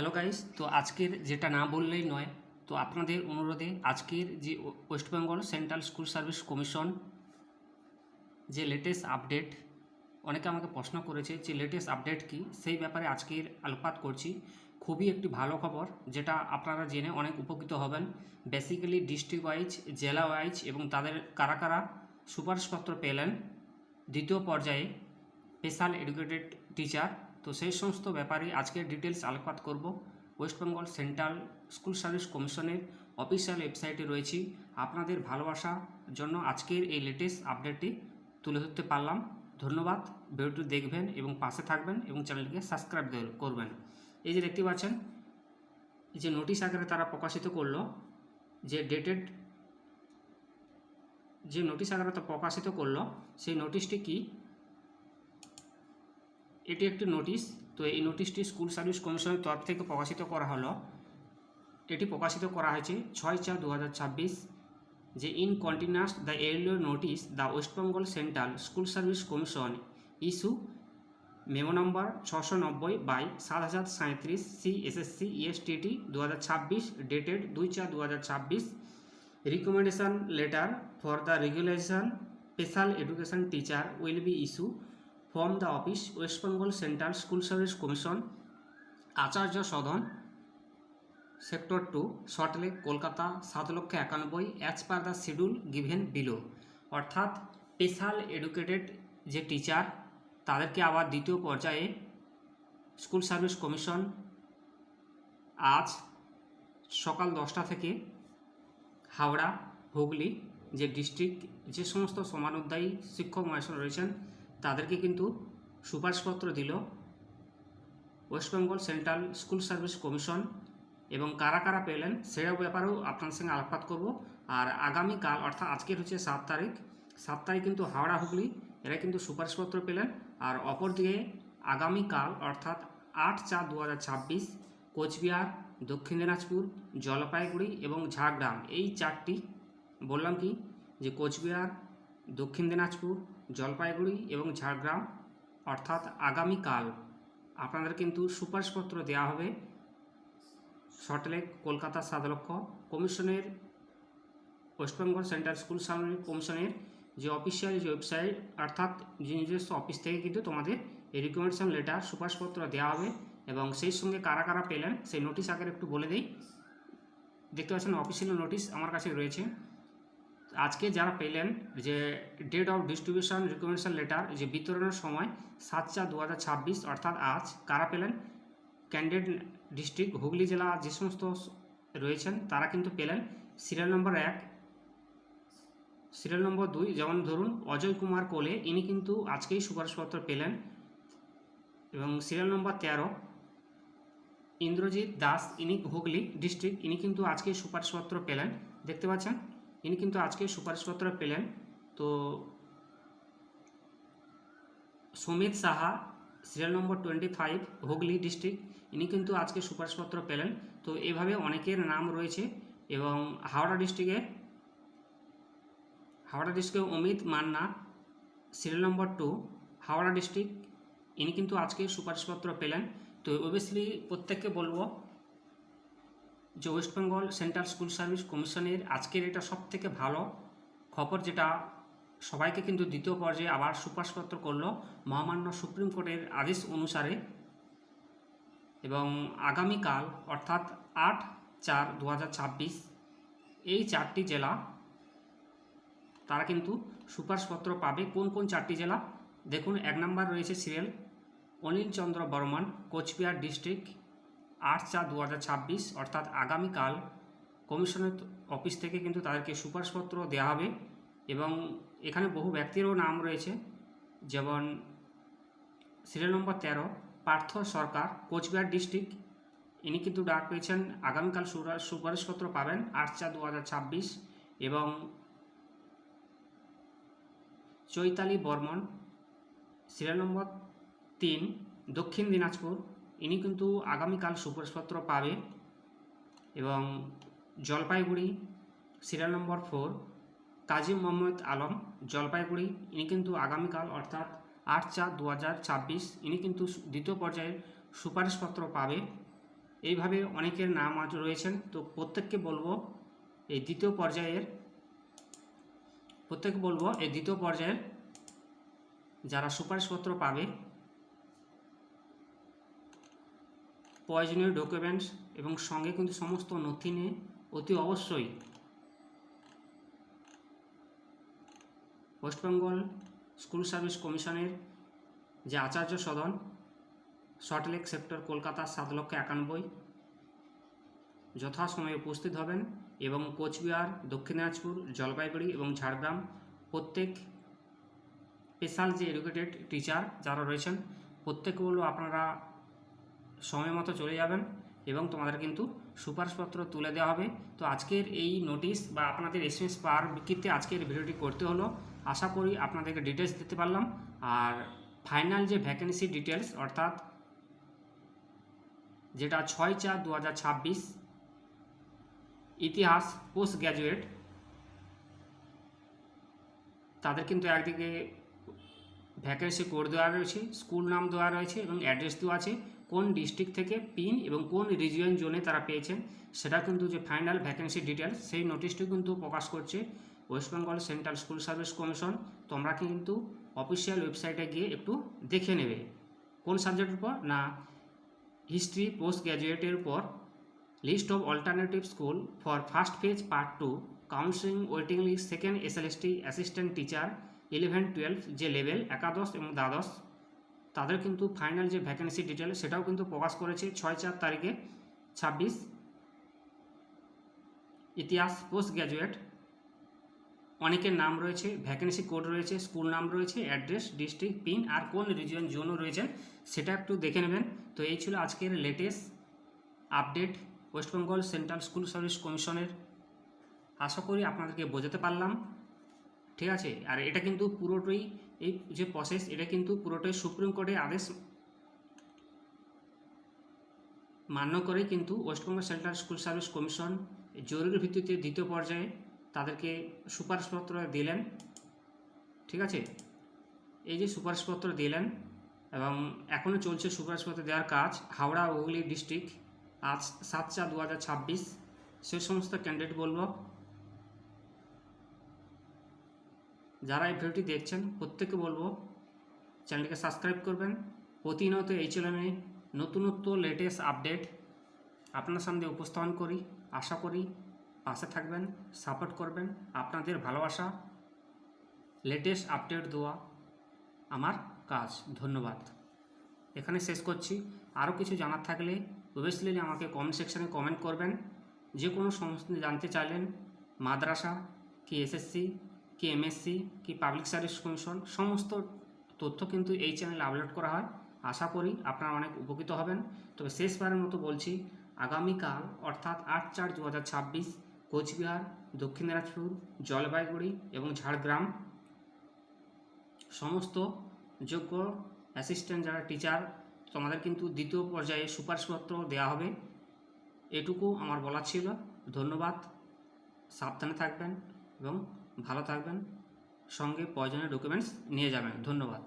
Hello guys, তো আজকের যেটা না বললেই নয়, তো আপনাদের অনুরোধে আজকের যে West Bengal central school service commission যে লেটেস্ট আপডেট, অনেকে আমাকে প্রশ্ন করেছে যে লেটেস্ট আপডেট কি, সেই ব্যাপারে আজকের আলোকপাত করছি। খুবই একটি ভালো খবর, যেটা আপনারা জেনে অনেক উপকৃত হবেন। বেসিক্যালি ডিস্ট্রিক্ট ওয়াইজ, জেলা ওয়াইজ এবং তাদের কারা কারা সুপারিশপত্র পেলেন দ্বিতীয় পর্যায়ে স্পেশাল এডুকেটেড টিচার, তো সেই সমস্ত ব্যাপারে আজকের ডিটেলস আলোকপাত করব। West Bengal central school service কমিশনের অফিসিয়াল ওয়েবসাইটে রয়েছি। আপনাদের ভালোবাসার জন্য আজকের এই লেটেস্ট আপডেটটি তুলে ধরতে পারলাম। ধন্যবাদ। ভিডিওটি দেখবেন এবং পাশে থাকবেন এবং চ্যানেলটিকে সাবস্ক্রাইব করবেন। এই যে দেখতে পাচ্ছেন, যে নোটিশ আকারে তারা প্রকাশিত করলো, যে ডেটেড যে নোটিশ আকারে তো প্রকাশিত করলো, সেই নোটিশটি কি? এটি একটি নোটিশ। তো এই নোটিশটি স্কুল সার্ভিস কমিশনের তরফ থেকে প্রকাশিত করা হলো। এটি প্রকাশিত করা হয়েছে 6/4/2026, যে in continuous the earlier notice the West Bengal central school service commission issue memo number 690/7037 CSSC ESTT 2026 dated 2/4/2026, recommendation letter for the regulation special education teacher will be issue from the office West Bengal central school service commission, Acharya Sadan, sector 2, Salt Lake, Kolkata 7,91,000 as per the schedule given below. অর্থাৎ special educated যে teacher, তাদেরকে আবার দ্বিতীয় পর্যায়ে school service commission আজ সকাল 10টা থেকে হাওড়া, হুগলি যে ডিস্ট্রিক্ট, যে সমস্ত সমানোদ্যায়ী শিক্ষক মহাশয় রয়েছেন, তাদেরকে কিন্তু সুপারিশপত্র দিল West Bengal central school service commission. এবং কারা কারা পেলেন সেটার ব্যাপারেও আপনার সঙ্গে আলোকপাত করব। আর আগামীকাল, অর্থাৎ আজকের হচ্ছে 7 তারিখ, 7 তারিখ কিন্তু হাওড়া, হুগলি এরা কিন্তু সুপারিশপত্র পেলেন। আর অপরদিকে আগামীকাল অর্থাৎ 8/4/2026 কোচবিহার, দক্ষিণ দিনাজপুর, জলপাইগুড়ি এবং ঝাড়গ্রাম, এই চারটি বললাম কি, যে কোচবিহার, দক্ষিণ দিনাজপুর, জলপাইগুড়ি এবং ঝাড়গ্রাম, অর্থাৎ আগামীকাল আপনাদের কিন্তু সুপারিশপত্র দেওয়া হবে সল্টলেক, কলকাতা 7,00,000 কমিশনের, West Bengal central school service কমিশনের যে অফিসিয়াল যে ওয়েবসাইট, অর্থাৎ যে নিজস্ব অফিস থেকে কিন্তু তোমাদের এই রিকমেন্ডেশন লেটার সুপারিশপত্র দেওয়া হবে। এবং সেই সঙ্গে কারা কারা পেলেন সেই নোটিশ আকারে একটু বলে দিই। দেখতে পাচ্ছেন অফিসিয়াল নোটিশ আমার কাছে রয়েছে। আজকে যারা পেলেন, যে date of distribution recommendation letter, যে বিতরণের সময় 7/4/2026, অর্থাৎ আজ কারা পেলেন, ক্যান্ডিডেট ডিস্ট্রিক্ট হুগলি জেলা যে সমস্ত রয়েছেন তারা কিন্তু পেলেন সিরিয়াল নম্বর 1, সিরিয়াল নম্বর 2, যেমন ধরুন অজয় কুমার কোলে, ইনি কিন্তু আজকেই সুপারিশপত্র পেলেন। এবং সিরিয়াল নম্বর 13 ইন্দ্রজিৎ দাস, ইনি হুগলি ডিস্ট্রিক্ট, ইনি কিন্তু আজকেই সুপারিশপত্র পেলেন। দেখতে পাচ্ছেন ইনি কিন্তু আজকে সুপারিশপত্র পেলেন। তো Sumit Saha, serial number 25 Hooghly district, ইনি কিন্তু আজকে সুপারিশপত্র পেলেন। তো এভাবে অনেকের নাম রয়েছে। এবং হাওড়া ডিস্ট্রিক্টে Amit Manna, serial number 2 Howrah district, ইনি কিন্তু আজকে সুপারিশপত্র পেলেন। তো অবভিয়াসলি প্রত্যেককে বলবো যে West Bengal central school service কমিশনের আজকের এটা সবথেকে ভালো খবর, যেটা সবাইকে কিন্তু দ্বিতীয় পর্যায়ে আবার সুপারিশপত্র করলো মহামান্য সুপ্রিম কোর্টের আদেশ অনুসারে। এবং আগামীকাল অর্থাৎ 8/4/2026 এই চারটি জেলা তারা কিন্তু সুপারিশপত্র পাবে। কোন কোন চারটি জেলা দেখুন। 1 নম্বর রয়েছে সিরিয়াল অনিল চন্দ্র বর্মন, কোচবিহার ডিস্ট্রিক্ট, 8/4/2026, অর্থাৎ আগামীকাল কমিশনের অফিস থেকে কিন্তু তাদেরকে সুপারিশপত্র দেওয়া হবে। এবং এখানে বহু ব্যক্তিরও নাম রয়েছে, যেমন সিরিয়াল নম্বর 13 পার্থ সরকার, কোচবিহার ডিস্ট্রিক্ট, ইনি কিন্তু ডাক পেয়েছেন, আগামীকাল সুপারিশপত্র পাবেন 8/4/2026। এবং চৈতালি বর্মন, সিরিয়াল নম্বর 3 দক্ষিণ দিনাজপুর, ইনি কিন্তু আগামীকাল সুপারিশপত্র পাবে। এবং জলপাইগুড়ি, সিরিয়াল নম্বর 4 কাজী মোহাম্মদ আলম, জলপাইগুড়ি, ইনি কিন্তু আগামীকাল অর্থাৎ 8/4/2026 ইনি কিন্তু দ্বিতীয় পর্যায়ের সুপারিশপত্র পাবে। এইভাবে অনেকের নাম আজ রয়েছেন। তো প্রত্যেককে বলবো এই দ্বিতীয় পর্যায়ের যারা সুপারিশপত্র পাবে প্রয়োজনীয় ডকুমেন্টস এবং সঙ্গে কিন্তু সমস্ত নথি নিয়ে অতি অবশ্যই ওয়েস্টবেঙ্গল স্কুল সার্ভিস কমিশনের যে আচার্য সদন, সল্টলেক সেক্টর, কলকাতা 7,91,000 যথাসময়ে উপস্থিত হবেন এবং কোচবিহার, দক্ষিণ দিনাজপুর, জলপাইগুড়ি এবং ঝাড়গ্রাম প্রত্যেক স্পেশাল যে এডুকেটেড টিচার যারা রয়েছেন প্রত্যেকে বলবো আপনারা সময় মতো চলে যাবেন এবং তোমাদের কিন্তু সুপারিশপত্র তুলে দেওয়া হবে। তো আজকের এই নোটিশ বা আপনাদের এসএমএস পাওয়ার ভিত্তিতে আজকের ভিডিওটি করতে হলো। আশা করি আপনাদেরকে ডিটেলস দিতে পারলাম। আর ফাইনাল যে ভ্যাকেন্সি ডিটেলস অর্থাৎ যেটা 6/4/2026 ইতিহাস পোস্ট গ্র্যাজুয়েট তাদের কিন্তু একদিকে ভ্যাকেন্সি কোড দেওয়া রয়েছে, স্কুল নাম দেওয়া রয়েছে এবং অ্যাড্রেস দেওয়া আছে, কোন ডিস্ট্রিক্ট থেকে পিন এবং কোন রিজিয়ন জোনে তারা পেয়েছেন সেটা কিন্তু যে ফাইনাল ভ্যাকেন্সি ডিটেলস সেই নোটিশটি কিন্তু প্রকাশ করছে West Bengal central school service commission. তোমরা কিন্তু অফিসিয়াল ওয়েবসাইটে গিয়ে একটু দেখে নেবে কোন সাবজেক্টের উপর না হিস্ট্রি পোস্ট গ্র্যাজুয়েটের উপর list of alternative school for first phase part 2 counselling waiting list second SLST assistant teacher 11-12 যে লেভেল একাদশ এবং দ্বাদশ তাদের কিন্তু ফাইনাল যে ভ্যাকেন্সি ডিটেল সেটাও কিন্তু প্রকাশ করেছে 6/4/26 ইতিহাস পোস্ট গ্র্যাজুয়েট। অনেকের নাম রয়েছে, ভ্যাকেন্সি কোড রয়েছে, স্কুল নাম রয়েছে, অ্যাড্রেস, ডিস্ট্রিক্ট, পিন আর কোন রিজিয়ন জোনও রয়েছে সেটা একটু দেখে নেবেন। তো এই ছিল আজকের latest update West Bengal central school service কমিশনের। আশা করি আপনাদেরকে বোঝাতে পারলাম, ঠিক আছে। আর এটা কিন্তু পুরোটাই এই যে প্রসেস এটা কিন্তু পুরোটাই সুপ্রিম কোর্টের আদেশ মান্য করে কিন্তু West Bengal central school service commission জরুরি ভিত্তিতে দ্বিতীয় পর্যায়ে তাদেরকে সুপারিশপত্র দিলেন, ঠিক আছে। এই যে সুপারিশপত্র দিলেন এবং এখনও চলছে সুপারিশপত্র দেওয়ার কাজ হাওড়া হুগলি ডিস্ট্রিক্ট আজ 7/4/2026। সে সমস্ত ক্যান্ডিডেট বলবো যারা এই ভিডিওটি দেখছেন প্রত্যেককে বলবো চ্যানেলটিকে সাবস্ক্রাইব করবেন। প্রতিনিয়ত এই চ্যানেলে নতুনত্ব লেটেস্ট আপডেট আপনার সামনে উপস্থাপন করি। আশা করি পাশে থাকবেন, সাপোর্ট করবেন। আপনাদের ভালোবাসা লেটেস্ট আপডেট দেওয়া আমার কাজ। ধন্যবাদ। এখানে শেষ করছি। আরও কিছু জানার থাকলে অবভিয়াসলি আমাকে কমেন্ট সেকশানে কমেন্ট করবেন। যে কোনো সমস্ত জানতে চাইলেন মাদ্রাসা কি এসএসসি কি এমএসসি কি পাবলিক সার্ভিস কমিশন সমস্ত তথ্য কিন্তু এই চ্যানেলে আপলোড করা হয়। আশা করি আপনারা অনেক উপকৃত হবেন। তবে শেষবারের মতো বলছি আগামীকাল অর্থাৎ 8/4/2026 কোচবিহার, দক্ষিণ দিনাজপুর, জলপাইগুড়ি এবং ঝাড়গ্রাম সমস্ত যোগ্য অ্যাসিস্ট্যান্ট যারা টিচার তোমাদের কিন্তু দ্বিতীয় পর্যায়ে সুপারিশপত্র দেওয়া হবে। এটুকু আমার বলার ছিল। ধন্যবাদ। সাবধানে থাকবেন এবং ভালো থাকবেন, সঙ্গে প্রয়োজনীয় ডকুমেন্টস নিয়ে যাবেন। ধন্যবাদ।